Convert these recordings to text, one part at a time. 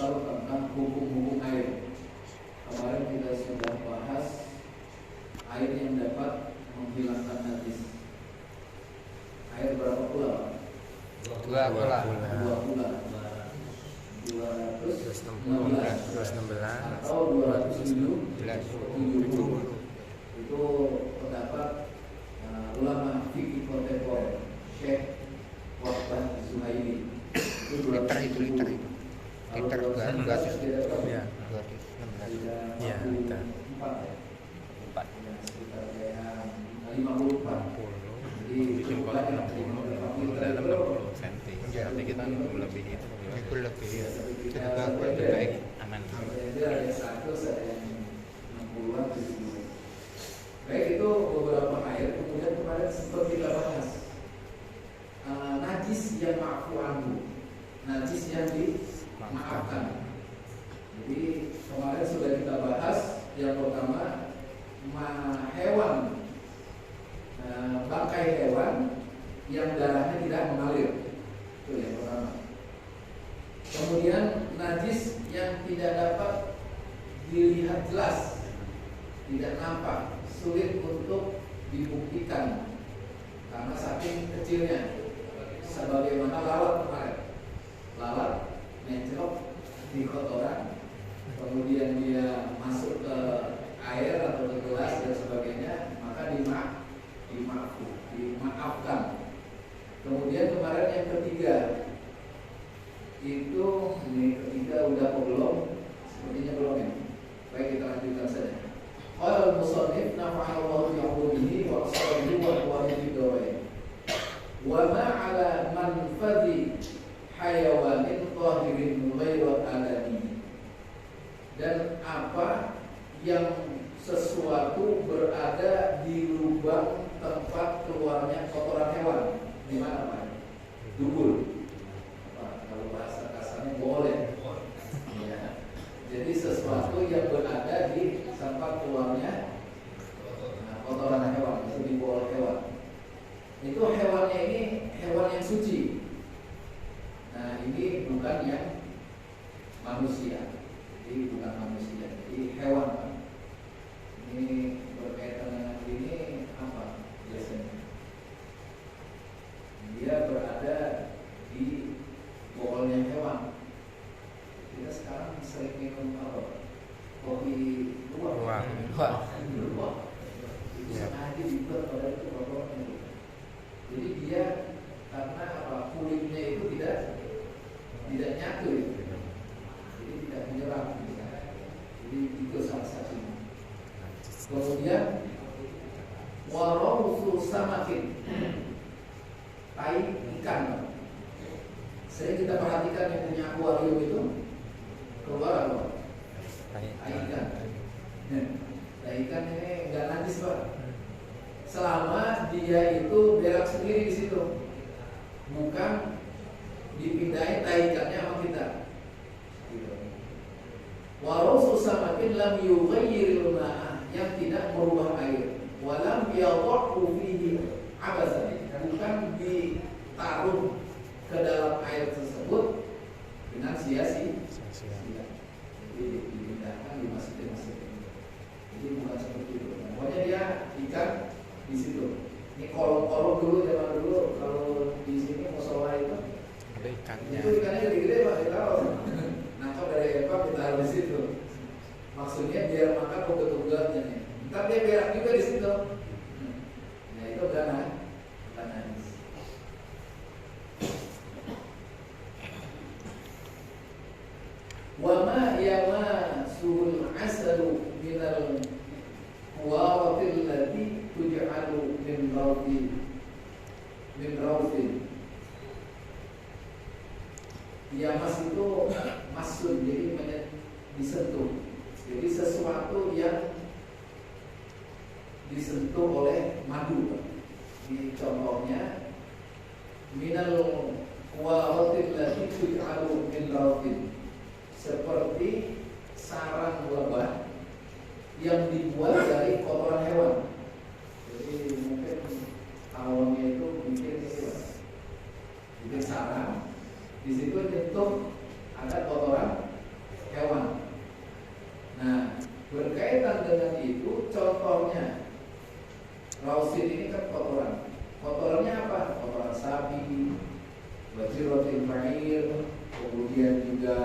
pasal tentang hukum-hukum air. Kemarin kita sudah bahas air yang dapat menghilangkan najis. Air berapa pula? Dua pula. 216 atau 270 itu pendapat ulama fikih kontemporer Syekh Wahbah Zuhaili. Liter Kalau 200 ya 216 ya liter 4 sekitar 54. Jadi bikin kolam 60 dalam 60 cm. Nanti kita lebih itu lebih ya. kita lebih baik aman. Ada yang 100, ada yang 60-an, 70. Baik, itu beberapa air. Kemudian kemarin sempat kita bahas najis yang ma'fu anhu, najis yang dimaafkan. Jadi kemarin sudah kita bahas yang pertama hewan, bangkai hewan yang darahnya tidak mengalir, itu yang pertama. Kemudian najis yang tidak dapat dilihat jelas, tidak nampak, sulit untuk dibuktikan karena saking kecilnya, sebagaimana lalat kemarin. Lalat mencrok di kotoran, kemudian dia masuk ke air atau ke gelas dan sebagainya, maka dimaafkan. Kemudian kemarin yang ketiga itu, ini ketiga udah apa belum? Sepertinya belum ya. Baik, kita lanjutkan saja. Qala al-musannif nafa'allahu bi'ulumihi wa ashabihi wa huwahi bidawai. Wa ma'ala manfadhi hayawanin tahirin ghairu adami. Dan apa yang sesuatu berada di lubang tempat keluarnya kotoran hewan. Di mana Pak? Dubur. Kalau bahasa kasarnya boleh. Ya. Jadi sesuatu yang berada di tempat keluarnya kotoran hewan, itu di bawah hewan. Itu hewannya ini hewan yang suci. Nah, ini bukan yang manusia. Jadi bukan manusia. Jadi hewan. Ini berkaitan dengan ini apa biasanya? Dia berada di boolnya hewan. Kita sekarang sering minum apa? Kopi luwak. Itu sengaja dibuat pada itu rokoknya. Jadi dia karena apa? Kulitnya itu tidak nyatu itu. Jadi tidak menyerap. Jadi itu salah satunya. Kemudian warawsu samakin, tai ikan. Sering kita perhatikan yang punya akuarium itu keluar apa? Tai ikan. Tai ikan ini nggak najis Pak, selama dia itu berak sendiri di situ, bukan dipindahin tai ikannya sama kita. Warawsu samakin lam yughayyiril ma'a, yang tidak merubah air, walam yadha'u fihi abasan, bukan ditaruh ke dalam air tersebut dengan sia-sia. Jadi dipindahkan, dimasukin. Jadi bukan seperti itu. Pokoknya dia ikan di situ. Ini kolong-kolong dulu, zaman dulu kalau di sini musola itu Ada ikannya. itu ikannya gede-gede Pak, ditaruh. Nangkap dari ekor ditaruh di situ. Maksudnya biar makan ugat-ugatnya nih. Ntar dia berak juga di situ. Nah itu bukan najis. Wa ma yamasul asalu minal huwaratil lati tuj'alu min rawtin. Yamas itu masun, jadi disentuh. Jadi sesuatu yang disentuh oleh madu. Di contohnya minal huwaratil lati tuj'alu min rawtin, seperti sarang lebah yang dibuat dari kotoran hewan. Jadi mungkin awalnya itu bikin sarang, di situ nyentuh ada kotoran kemudian juga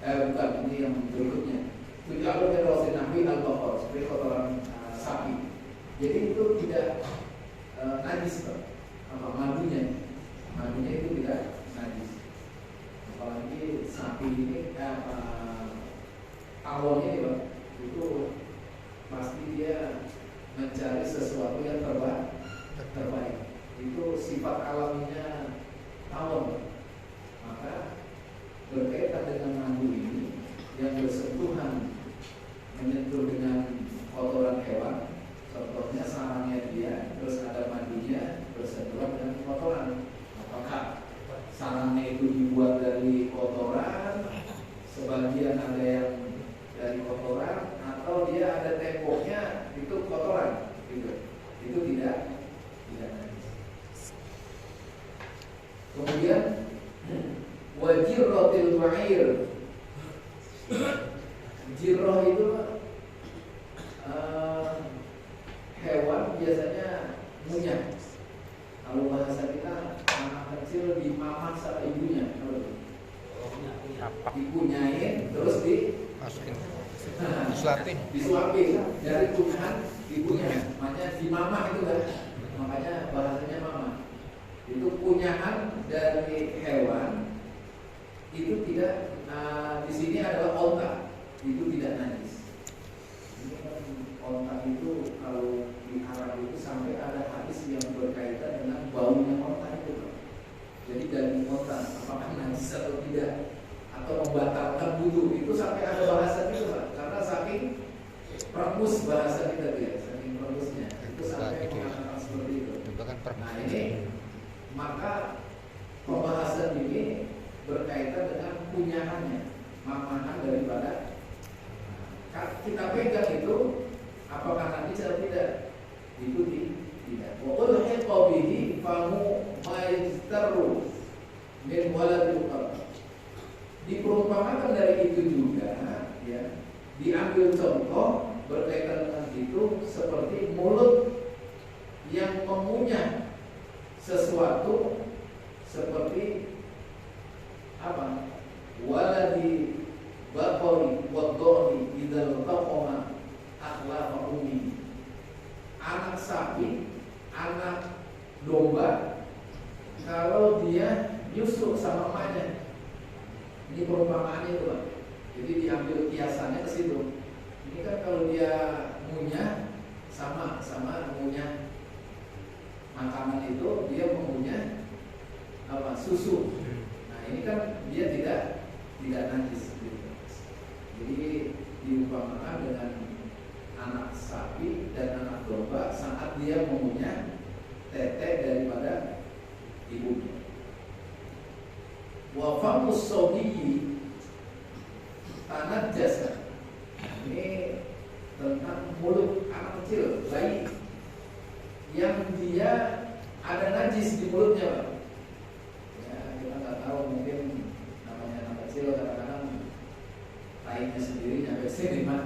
bukan, ini yang berikutnya. Tujuh min rosin nabi al-baqar, seperti kotoran sapi. Jadi itu tidak najis, Pak. Madunya itu tidak najis. Apalagi sapi ini awalnya ya, Pak, itu pasti dia mencari sesuatu yang terbaik. Itu sifat alaminya tawon. Maka berkaitan dengan madu ini yang bersentuhan menyentuh dengan kotoran hewan, contohnya sarangnya dia, terus ada madunya bersentuhan dengan kotoran. Apakah sarangnya itu dibuat dari kotoran, sebagian ada yang dari kotoran, atau dia ada temboknya itu kotoran, gitu. Itu tidak najis. Kemudian wajirrotil ba'ir, jirroh itu hewan biasanya munyah. Kalau bahasa kita, anak kecil dimamah sama ibunya, dikunyain terus masukin, disuapin dari kunyahan ibunya, makanya dimamah itu kan, makanya bahasanya mama. Itu kunyahan dari hewan itu tidak, di sini adalah onta, itu tidak najis. Ini kan onta itu kalau di Arab itu sampai ada hadis yang berkaitan dengan baunya onta itu, Pak. Jadi daging onta apakah najis atau tidak, atau membatalkan wudu, itu sampai ada bahasan itu, Pak. Karena saking permus bahasa kita dia, saking permusnya itu sampai mengatakan seperti itu. Nah ini maka pembahasan ini berkaitan dengan kunyahannya, mamahan daripada kita pegang itu apakah najis atau tidak, itu tidak. Wa ulhiqa bihi famu majtaru min waladil qalb. Diperumpamakan dari itu juga, ya, diambil contoh berkaitan dengan itu seperti mulut yang mengunyah sesuatu seperti apa? Waladi baqari wadhani idzal taqama akhlaqa ummi. Anak sapi, anak domba, kalau dia nyusu sama emaknya. Ini perumpamaannya itu, Pak. Jadi diambil kiasannya ke situ. Ini kan kalau dia ngunyah sama ngunyah makanan itu, dia mengunyah apa? Susu. Nah, ini kan dia tidak najis gitu. Jadi diumpamakan dengan anak sapi dan anak domba saat dia mengunyah tete daripada ibunya. Wa famus sobiyi tanah jasa. Ini tentang mulut anak kecil, bayi yang dia ada najis di mulutnya, Pak. Ya, kita nggak tahu, mungkin namanya anak kecil kadang-kadang taiknya sendiri nyampe sini, Pak.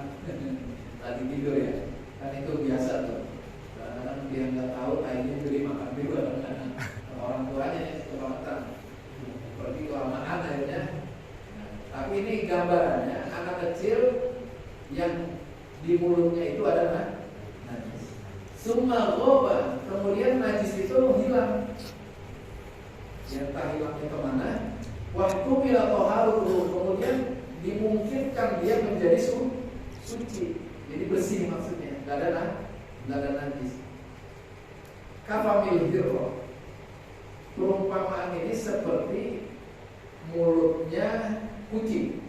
Lagi tidur ya, kan itu biasa tuh. Kadang-kadang dia nggak tahu taiknya jadi makan juga, kadang-kadang orang tuanya kebangetan. Pergi kelamaan akhirnya. Nah, tapi ini gambarannya anak kecil yang di mulutnya itu adalah najis. Summa ghoba, kemudian najis itu hilang. Yang tak hilangnya kemana? Waktu bila toharuhu, kemudian dimungkinkan dia menjadi suci, jadi bersih maksudnya, nggak ada najis. Kafamil hirro, perumpamaan ini seperti mulutnya kucing.